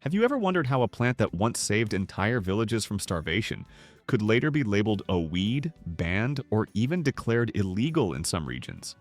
Have you ever wondered how a plant that once saved entire villages from starvation could later be labeled a weed, banned, or even declared illegal in some regions?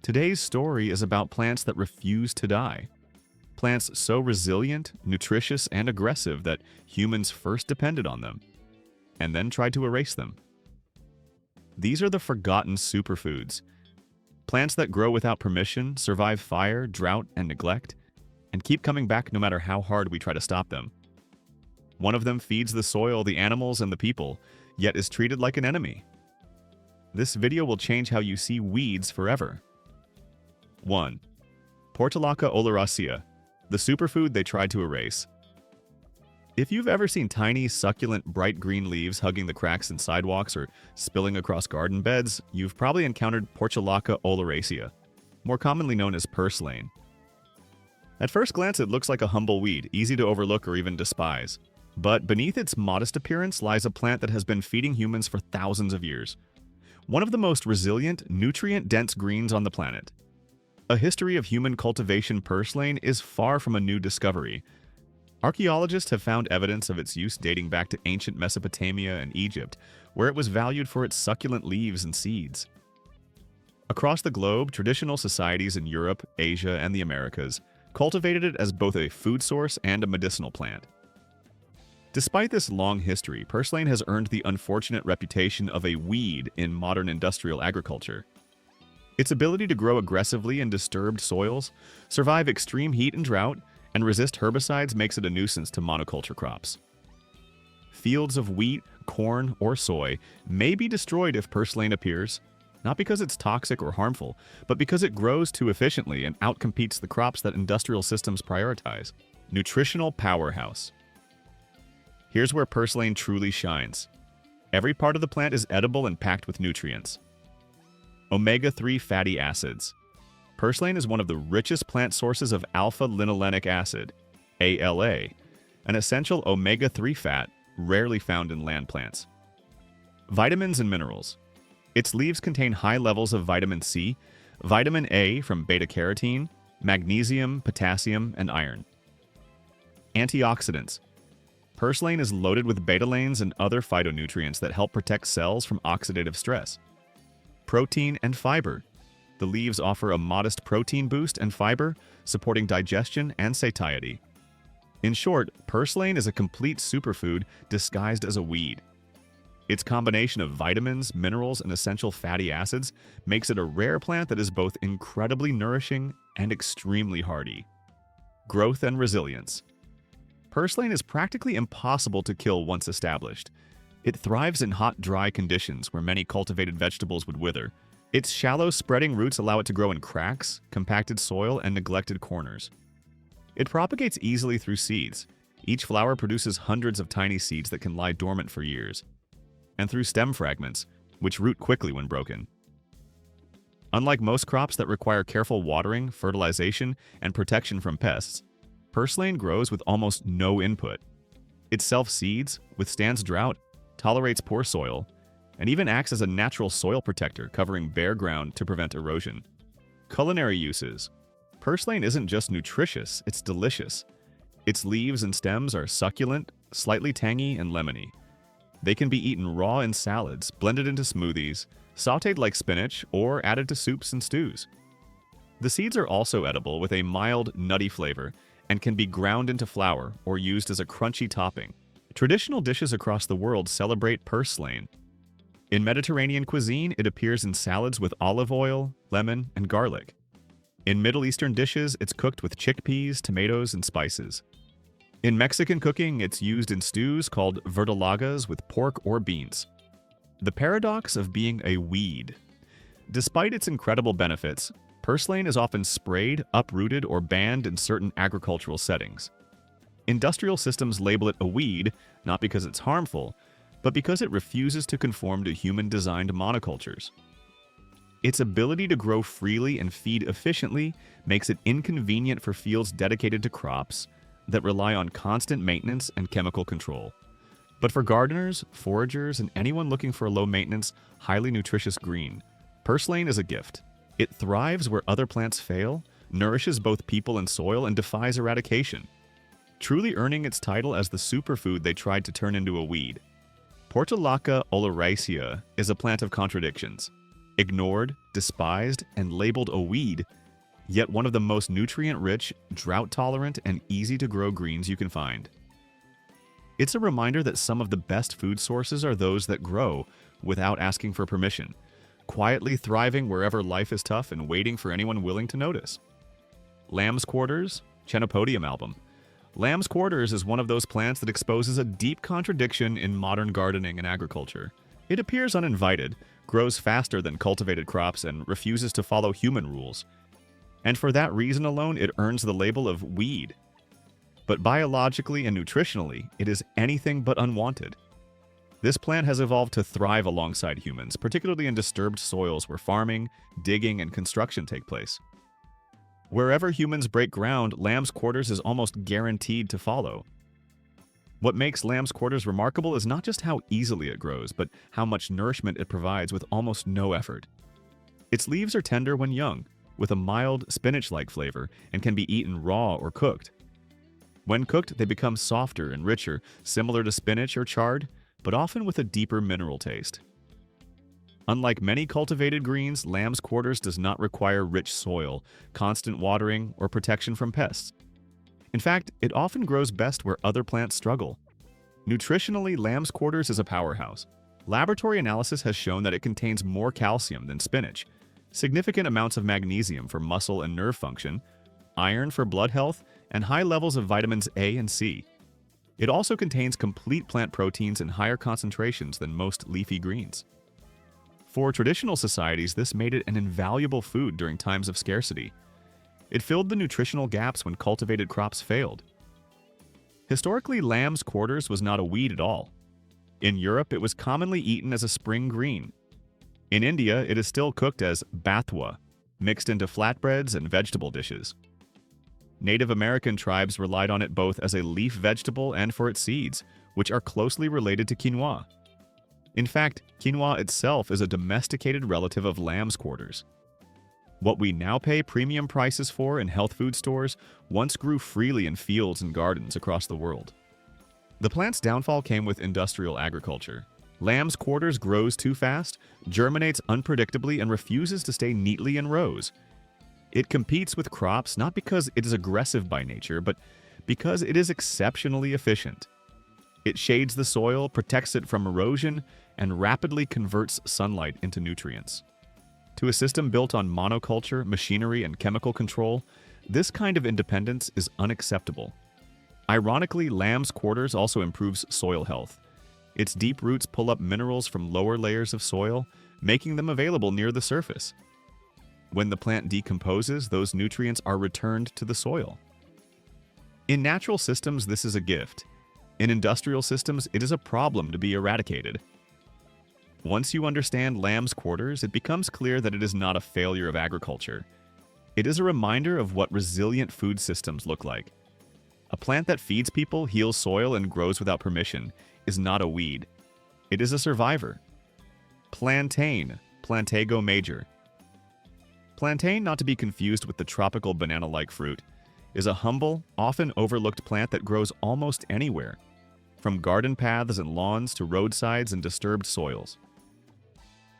Today's story is about plants that refuse to die. Plants so resilient, nutritious, and aggressive that humans first depended on them, and then tried to erase them. These are the forgotten superfoods. Plants that grow without permission, survive fire, drought, and neglect, and keep coming back no matter how hard we try to stop them. One of them feeds the soil, the animals, and the people, yet is treated like an enemy. This video will change how you see weeds forever. 1. Portulaca oleracea, the superfood they tried to erase. If you've ever seen tiny, succulent, bright green leaves hugging the cracks in sidewalks or spilling across garden beds, you've probably encountered Portulaca oleracea, more commonly known as Purslane. At first glance, it looks like a humble weed, easy to overlook or even despise. But beneath its modest appearance lies a plant that has been feeding humans for thousands of years. One of the most resilient, nutrient-dense greens on the planet. A history of human cultivation, Purslane is far from a new discovery. Archaeologists have found evidence of its use dating back to ancient Mesopotamia and Egypt, where it was valued for its succulent leaves and seeds. Across the globe, traditional societies in Europe, Asia, and the Americas cultivated it as both a food source and a medicinal plant. Despite this long history, Purslane has earned the unfortunate reputation of a weed in modern industrial agriculture. Its ability to grow aggressively in disturbed soils, survive extreme heat and drought, and resist herbicides makes it a nuisance to monoculture crops. Fields of wheat, corn, or soy may be destroyed if Purslane appears, not because it's toxic or harmful, but because it grows too efficiently and outcompetes the crops that industrial systems prioritize. Nutritional powerhouse. Here's where Purslane truly shines. Every part of the plant is edible and packed with nutrients. Omega-3 fatty acids. Purslane is one of the richest plant sources of alpha-linolenic acid, ALA, an essential omega-3 fat rarely found in land plants. Vitamins and minerals. Its leaves contain high levels of vitamin C, vitamin A from beta-carotene, magnesium, potassium, and iron. Antioxidants. Purslane is loaded with betalains and other phytonutrients that help protect cells from oxidative stress. Protein and fiber. The leaves offer a modest protein boost and fiber, supporting digestion and satiety. In short, Purslane is a complete superfood disguised as a weed. Its combination of vitamins, minerals, and essential fatty acids makes it a rare plant that is both incredibly nourishing and extremely hardy. Growth and resilience. Purslane is practically impossible to kill once established. It thrives in hot, dry conditions where many cultivated vegetables would wither. Its shallow, spreading roots allow it to grow in cracks, compacted soil, and neglected corners. It propagates easily through seeds. Each flower produces hundreds of tiny seeds that can lie dormant for years. And through stem fragments, which root quickly when broken. Unlike most crops that require careful watering, fertilization, and protection from pests, Purslane grows with almost no input. It self-seeds, withstands drought, tolerates poor soil, and even acts as a natural soil protector, covering bare ground to prevent erosion. Culinary uses. Purslane isn't just nutritious, it's delicious. Its leaves and stems are succulent, slightly tangy, and lemony. They can be eaten raw in salads, blended into smoothies, sautéed like spinach, or added to soups and stews. The seeds are also edible with a mild, nutty flavor and can be ground into flour or used as a crunchy topping. Traditional dishes across the world celebrate Purslane. In Mediterranean cuisine, it appears in salads with olive oil, lemon, and garlic. In Middle Eastern dishes, it's cooked with chickpeas, tomatoes, and spices. In Mexican cooking, it's used in stews called verdolagas with pork or beans. The paradox of being a weed. Despite its incredible benefits, Purslane is often sprayed, uprooted, or banned in certain agricultural settings. Industrial systems label it a weed, not because it's harmful, but because it refuses to conform to human-designed monocultures. Its ability to grow freely and feed efficiently makes it inconvenient for fields dedicated to crops that rely on constant maintenance and chemical control. But for gardeners, foragers, and anyone looking for a low-maintenance, highly nutritious green, Purslane is a gift. It thrives where other plants fail, nourishes both people and soil, and defies eradication. truly earning its title as the superfood they tried to turn into a weed. Portulaca oleracea is a plant of contradictions. Ignored, despised, and labeled a weed, yet one of the most nutrient-rich, drought-tolerant, and easy-to-grow greens you can find. It's a reminder that some of the best food sources are those that grow without asking for permission, quietly thriving wherever life is tough and waiting for anyone willing to notice. Lamb's quarters, Chenopodium album. Lamb's quarters is one of those plants that exposes a deep contradiction in modern gardening and agriculture. It appears uninvited, grows faster than cultivated crops, and refuses to follow human rules. And for that reason alone, it earns the label of weed. But biologically and nutritionally, it is anything but unwanted. This plant has evolved to thrive alongside humans, particularly in disturbed soils where farming, digging, and construction take place. Wherever humans break ground, lamb's quarters is almost guaranteed to follow. What makes lamb's quarters remarkable is not just how easily it grows, but how much nourishment it provides with almost no effort. Its leaves are tender when young, with a mild spinach-like flavor, and can be eaten raw or cooked. When cooked, they become softer and richer, similar to spinach or chard, but often with a deeper mineral taste. Unlike many cultivated greens, lamb's quarters does not require rich soil, constant watering, or protection from pests. In fact, it often grows best where other plants struggle. Nutritionally, lamb's quarters is a powerhouse. Laboratory analysis has shown that it contains more calcium than spinach, significant amounts of magnesium for muscle and nerve function, iron for blood health, and high levels of vitamins A and C. It also contains complete plant proteins in higher concentrations than most leafy greens. For traditional societies, this made it an invaluable food during times of scarcity. It filled the nutritional gaps when cultivated crops failed. Historically, lamb's quarters was not a weed at all. In Europe, it was commonly eaten as a spring green. In India, it is still cooked as bathwa, mixed into flatbreads and vegetable dishes. Native American tribes relied on it both as a leaf vegetable and for its seeds, which are closely related to quinoa. In fact, quinoa itself is a domesticated relative of lamb's quarters. What we now pay premium prices for in health food stores once grew freely in fields and gardens across the world. The plant's downfall came with industrial agriculture. Lamb's quarters grows too fast, germinates unpredictably, and refuses to stay neatly in rows. It competes with crops not because it is aggressive by nature, but because it is exceptionally efficient. It shades the soil, protects it from erosion, and rapidly converts sunlight into nutrients. To a system built on monoculture, machinery, and chemical control, this kind of independence is unacceptable. Ironically, lamb's quarters also improves soil health. Its deep roots pull up minerals from lower layers of soil, making them available near the surface. When the plant decomposes, those nutrients are returned to the soil. In natural systems, this is a gift. In industrial systems, it is a problem to be eradicated. Once you understand lamb's quarters, it becomes clear that it is not a failure of agriculture. It is a reminder of what resilient food systems look like. A plant that feeds people, heals soil, and grows without permission is not a weed. It is a survivor. Plantain, Plantago major. Plantain, not to be confused with the tropical banana-like fruit, is a humble, often overlooked plant that grows almost anywhere, from garden paths and lawns to roadsides and disturbed soils.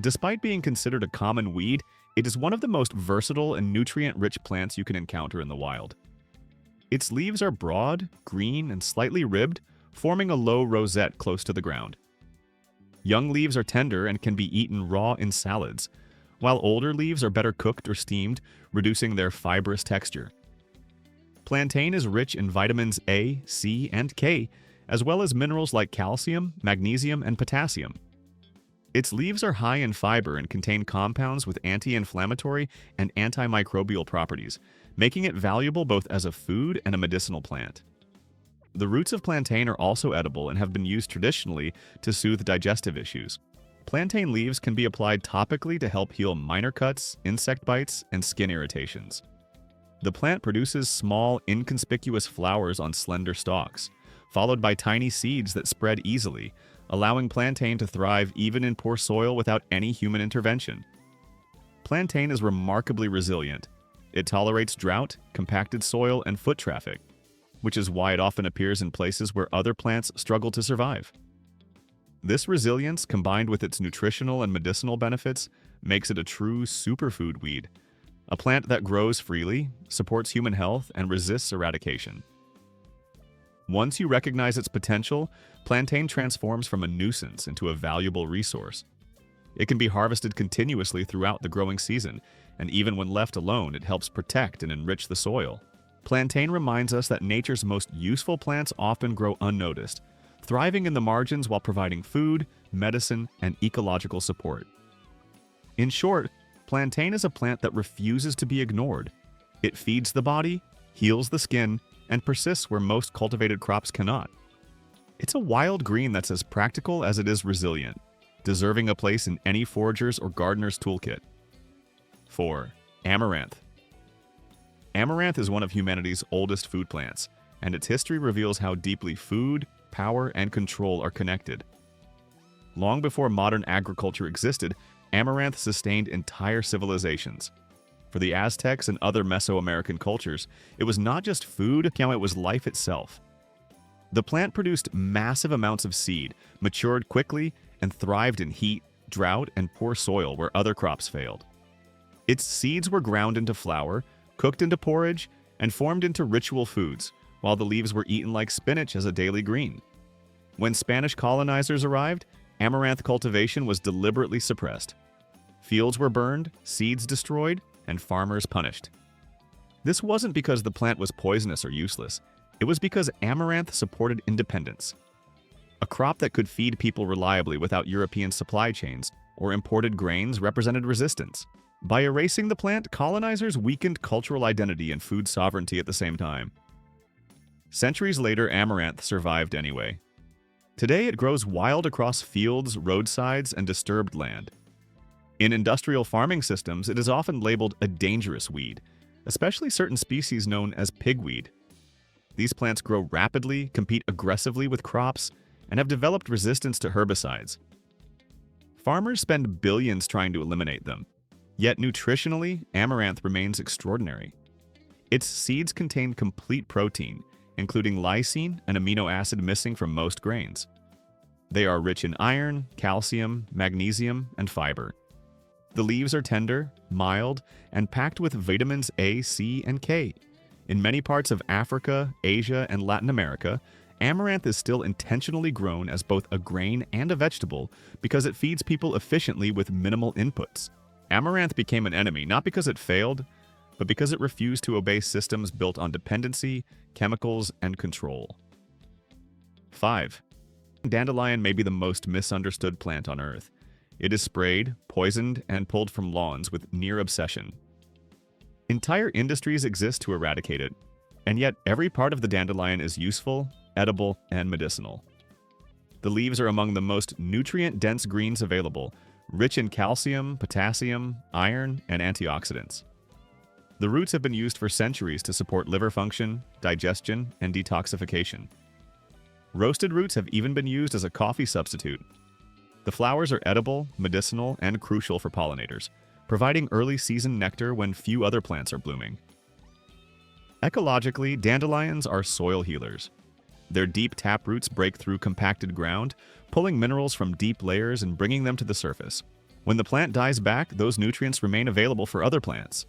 Despite being considered a common weed, it is one of the most versatile and nutrient-rich plants you can encounter in the wild. Its leaves are broad, green, and slightly ribbed, forming a low rosette close to the ground. Young leaves are tender and can be eaten raw in salads, while older leaves are better cooked or steamed, reducing their fibrous texture. Plantain is rich in vitamins A, C, and K, as well as minerals like calcium, magnesium, and potassium. Its leaves are high in fiber and contain compounds with anti-inflammatory and antimicrobial properties, making it valuable both as a food and a medicinal plant. The roots of plantain are also edible and have been used traditionally to soothe digestive issues. Plantain leaves can be applied topically to help heal minor cuts, insect bites, and skin irritations. The plant produces small, inconspicuous flowers on slender stalks, followed by tiny seeds that spread easily, allowing plantain to thrive even in poor soil without any human intervention. Plantain is remarkably resilient. It tolerates drought, compacted soil, and foot traffic. which is why it often appears in places where other plants struggle to survive. This resilience, combined with its nutritional and medicinal benefits, makes it a true superfood weed, a plant that grows freely, supports human health, and resists eradication. Once you recognize its potential, plantain transforms from a nuisance into a valuable resource. It can be harvested continuously throughout the growing season, and even when left alone, it helps protect and enrich the soil. Plantain reminds us that nature's most useful plants often grow unnoticed, thriving in the margins while providing food, medicine, and ecological support. In short, plantain is a plant that refuses to be ignored. It feeds the body, heals the skin, and persists where most cultivated crops cannot. It's a wild green that's as practical as it is resilient, deserving a place in any forager's or gardener's toolkit. 4. Amaranth. Amaranth is one of humanity's oldest food plants, and its history reveals how deeply food, power, and control are connected. Long before modern agriculture existed, amaranth sustained entire civilizations. For the Aztecs and other Mesoamerican cultures, it was not just food, it was life itself. The plant produced massive amounts of seed, matured quickly, and thrived in heat, drought, and poor soil where other crops failed. Its seeds were ground into flour, cooked into porridge, and formed into ritual foods, while the leaves were eaten like spinach as a daily green. When Spanish colonizers arrived, amaranth cultivation was deliberately suppressed. Fields were burned, seeds destroyed, and farmers punished. This wasn't because the plant was poisonous or useless. It was because amaranth supported independence. A crop that could feed people reliably without European supply chains or imported grains represented resistance. By erasing the plant, colonizers weakened cultural identity and food sovereignty at the same time. Centuries later, amaranth survived anyway. Today, it grows wild across fields, roadsides, and disturbed land. In industrial farming systems, it is often labeled a dangerous weed, especially certain species known as pigweed. These plants grow rapidly, compete aggressively with crops, and have developed resistance to herbicides. Farmers spend billions trying to eliminate them. Yet nutritionally, amaranth remains extraordinary. Its seeds contain complete protein, including lysine, an amino acid missing from most grains. They are rich in iron, calcium, magnesium, and fiber. The leaves are tender, mild, and packed with vitamins A, C, and K. In many parts of Africa, Asia, and Latin America, amaranth is still intentionally grown as both a grain and a vegetable because it feeds people efficiently with minimal inputs. Amaranth became an enemy not because it failed, but because it refused to obey systems built on dependency, chemicals, and control. 5. Dandelion may be the most misunderstood plant on Earth. It is sprayed, poisoned, and pulled from lawns with near obsession. Entire industries exist to eradicate it, and yet every part of the dandelion is useful, edible, and medicinal. The leaves are among the most nutrient-dense greens available, rich in calcium, potassium, iron, and antioxidants. The roots have been used for centuries to support liver function, digestion, and detoxification. Roasted roots have even been used as a coffee substitute. The flowers are edible, medicinal, and crucial for pollinators, providing early season nectar when few other plants are blooming. Ecologically, dandelions are soil healers. Their deep taproots break through compacted ground, pulling minerals from deep layers and bringing them to the surface. When the plant dies back, those nutrients remain available for other plants.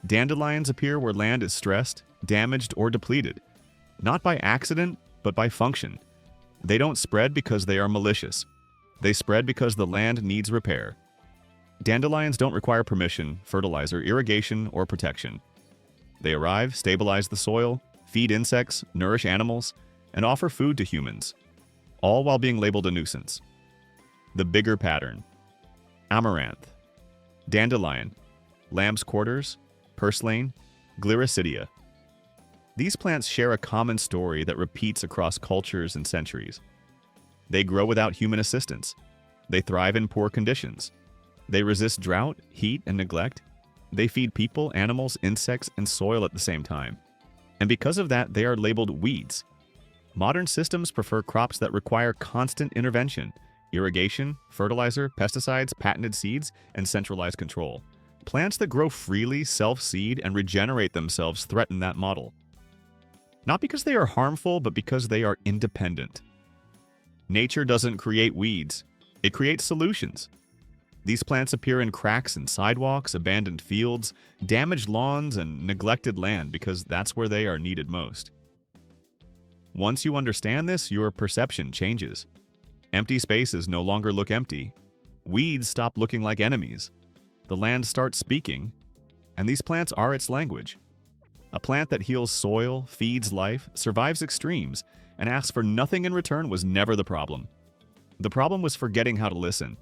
Dandelions appear where land is stressed, damaged, or depleted, not by accident, but by function. They don't spread because they are malicious. They spread because the land needs repair. Dandelions don't require permission, fertilizer, irrigation, or protection. They arrive, stabilize the soil, feed insects, nourish animals, and offer food to humans, all while being labeled a nuisance. The bigger pattern: Amaranth, Dandelion, Lamb's Quarters, Purslane, Gliricidia. These plants share a common story that repeats across cultures and centuries. They grow without human assistance. They thrive in poor conditions. They resist drought, heat, and neglect. They feed people, animals, insects, and soil at the same time. And because of that, they are labeled weeds. Modern systems prefer crops that require constant intervention: irrigation, fertilizer, pesticides, patented seeds, and centralized control. Plants that grow freely, self-seed, and regenerate themselves threaten that model. Not because they are harmful, but because they are independent. Nature doesn't create weeds, it creates solutions. These plants appear in cracks in sidewalks, abandoned fields, damaged lawns, and neglected land because that's where they are needed most. Once you understand this, your perception changes. Empty spaces no longer look empty. Weeds stop looking like enemies. The land starts speaking, and these plants are its language. A plant that heals soil, feeds life, survives extremes, and asks for nothing in return was never the problem. The problem was forgetting how to listen.